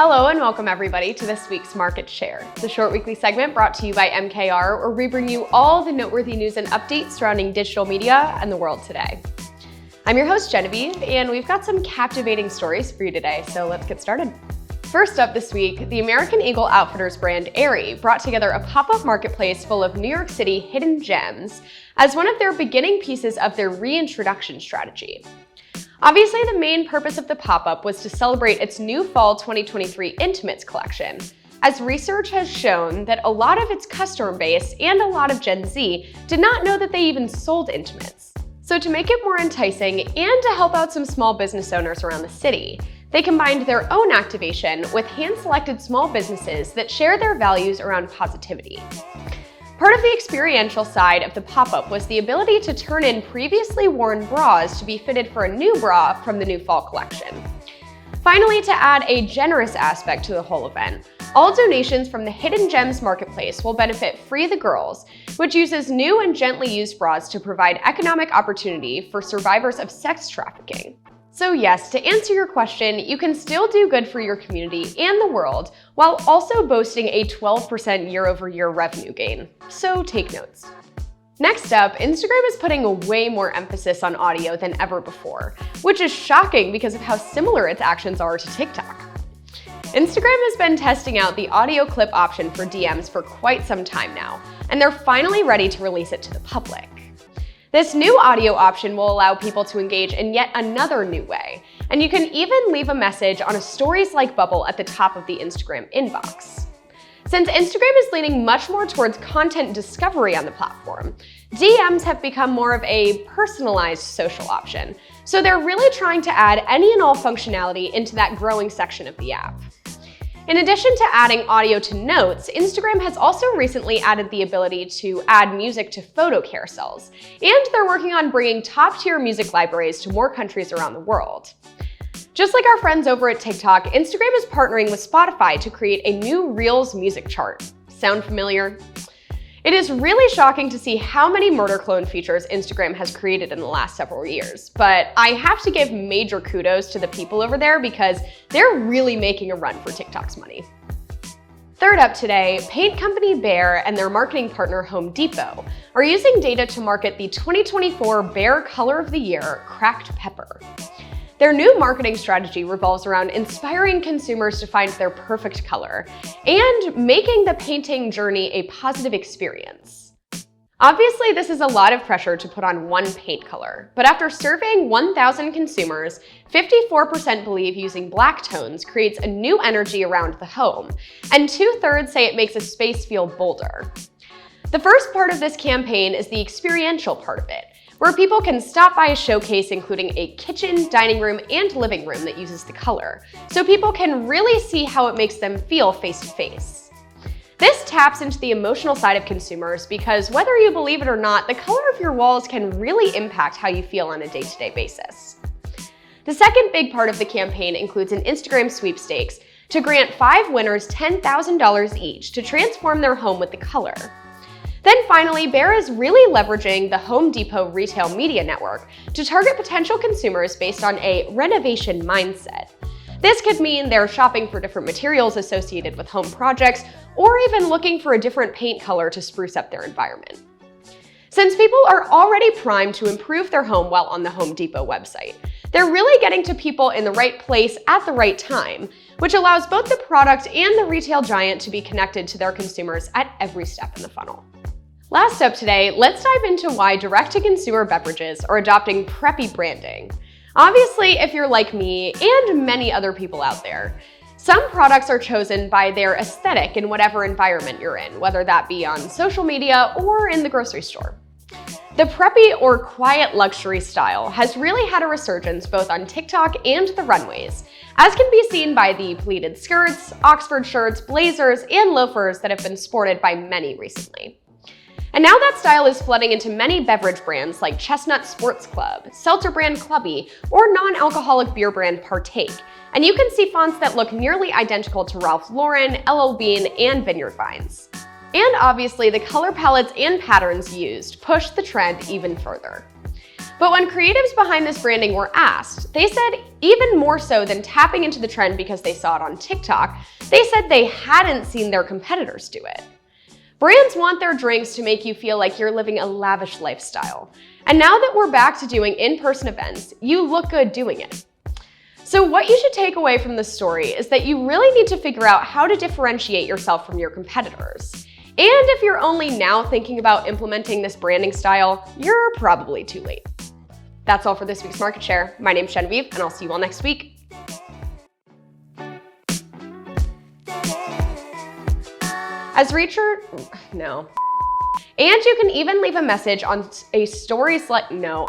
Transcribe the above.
Hello and welcome everybody to this week's Market Share, the short weekly segment brought to you by MKR, where we bring you all the noteworthy news and updates surrounding digital media and the world today. I'm your host Genevieve, and we've got some captivating stories for you today, so let's get started. First up this week, the American Eagle Outfitters brand Aerie brought together a pop-up marketplace full of New York City hidden gems as one of their beginning pieces of their reintroduction strategy. Obviously, the main purpose of the pop-up was to celebrate its new Fall 2023 Intimates collection, as research has shown that a lot of its customer base and a lot of Gen Z did not know that they even sold intimates. So to make it more enticing and to help out some small business owners around the city, they combined their own activation with hand-selected small businesses that share their values around positivity. Part of the experiential side of the pop-up was the ability to turn in previously worn bras to be fitted for a new bra from the new fall collection. Finally, to add a generous aspect to the whole event, all donations from the Hidden Gems Marketplace will benefit Free the Girls, which uses new and gently used bras to provide economic opportunity for survivors of sex trafficking. So yes, to answer your question, you can still do good for your community and the world while also boasting a 12% year-over-year revenue gain. So take notes. Next up, Instagram is putting a way more emphasis on audio than ever before, which is shocking because of how similar its actions are to TikTok. Instagram has been testing out the audio clip option for DMs for quite some time now, and they're finally ready to release it to the public. This new audio option will allow people to engage in yet another new way, and you can even leave a message on a stories-like bubble at the top of the Instagram inbox. Since Instagram is leaning much more towards content discovery on the platform, DMs have become more of a personalized social option, so they're really trying to add any and all functionality into that growing section of the app. In addition to adding audio to notes, Instagram has also recently added the ability to add music to photo carousels, and they're working on bringing top-tier music libraries to more countries around the world. Just like our friends over at TikTok, Instagram is partnering with Spotify to create a new Reels music chart. Sound familiar? It is really shocking to see how many murder clone features Instagram has created in the last several years, but I have to give major kudos to the people over there because they're really making a run for TikTok's money. Third up today, paint company Behr and their marketing partner Home Depot are using data to market the 2024 Behr Color of the Year Cracked Pepper. Their new marketing strategy revolves around inspiring consumers to find their perfect color and making the painting journey a positive experience. Obviously, this is a lot of pressure to put on one paint color, but after surveying 1,000 consumers, 54% believe using black tones creates a new energy around the home, and 2/3 say it makes a space feel bolder. The first part of this campaign is the experiential part of it, where people can stop by a showcase including a kitchen, dining room, and living room that uses the color, so people can really see how it makes them feel face to face. This taps into the emotional side of consumers because whether you believe it or not, the color of your walls can really impact how you feel on a day-to-day basis. The second big part of the campaign includes an Instagram sweepstakes to grant 5 winners $10,000 each to transform their home with the color. Then finally, Behr is really leveraging the Home Depot retail media network to target potential consumers based on a renovation mindset. This could mean they're shopping for different materials associated with home projects, or even looking for a different paint color to spruce up their environment. Since people are already primed to improve their home while on the Home Depot website, they're really getting to people in the right place at the right time, which allows both the product and the retail giant to be connected to their consumers at every step in the funnel. Last up today, let's dive into why direct-to-consumer beverages are adopting preppy branding. Obviously, if you're like me and many other people out there, some products are chosen by their aesthetic in whatever environment you're in, whether that be on social media or in the grocery store. The preppy or quiet luxury style has really had a resurgence both on TikTok and the runways, as can be seen by the pleated skirts, Oxford shirts, blazers, and loafers that have been sported by many recently. And now that style is flooding into many beverage brands like Chestnut Sports Club, seltzer brand Clubby, or non-alcoholic beer brand Partake. And you can see fonts that look nearly identical to Ralph Lauren, LL Bean, and Vineyard Vines. And obviously, the color palettes and patterns used push the trend even further. But when creatives behind this branding were asked, they said even more so than tapping into the trend because they saw it on TikTok, they said they hadn't seen their competitors do it. Brands want their drinks to make you feel like you're living a lavish lifestyle. And now that we're back to doing in-person events, you look good doing it. So what you should take away from this story is that you really need to figure out how to differentiate yourself from your competitors. And if you're only now thinking about implementing this branding style, you're probably too late. That's all for this week's Market Share. My name's Genevieve, and I'll see you all next week. As Reacher, no. And you can even leave a message on a story no.